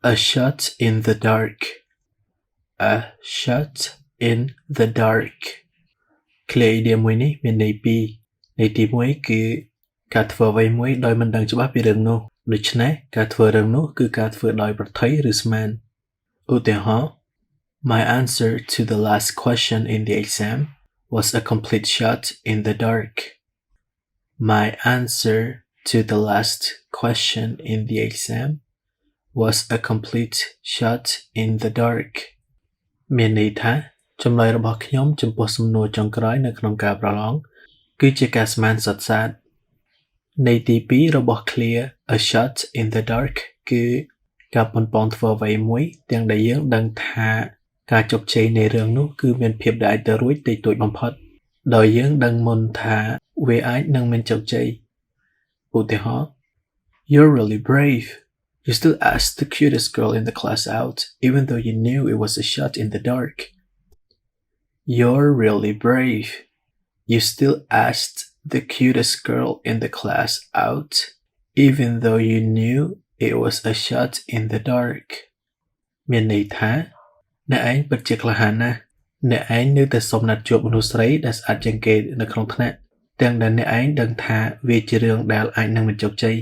A shot in the dark. A shot in the dark. ឃ្លា idiom មួយនេះមានន័យពីរន័យទី1គឺការធ្វើអ្វីមួយដោយមិនដឹងច្បាស់ពីរឿងនោះដូច្នេះការធ្វើរឿងនោះគឺការធ្វើដោយប្រថុយឬស្មានឧទាហរណ៍ My answer to the last question in the exam was a complete shot in the dark. My answer to the last question in the exam was a complete shot in the dark. មានន័យថាចម្លើយរបស់ខ្ញុំចំពោះសំណួរចុងក្រោយនៅក្នុងការប្រឡងគឺជាការស្មានសុទ្ធសាធន័យទី2របស់ឃ្លា a shot in the dark គឺការប៉ុនប៉ងធ្វើអ្វីមួយទាំងដែលយើងដឹងថាការជោគជ័យនៃរឿងនោះគឺមានភាពដែលអាចទៅរួចតិចតួចបំផុតដោយយើងដឹងមុនថាវាអាចនឹងមានជោគជ័យឧទាហរណ៍ You're really brave. You still asked the cutest girl in the class out even though you knew it was a shot in the dark. You're really brave. You still asked the cutest girl in the class out even though you knew it was a shot in the dark. មានន័យថាអ្នកឯងពិតជាក្លាហានណាស់អ្នកឯងនៅតែសុំណាត់ជួបមនុស្សស្រីដែលស្អាតជាងគេនៅក្នុងថ្នាក់ទាំងដែលអ្នកឯងដឹងថាវាជារឿងដែលអាចនឹងមិនជោគជ័យ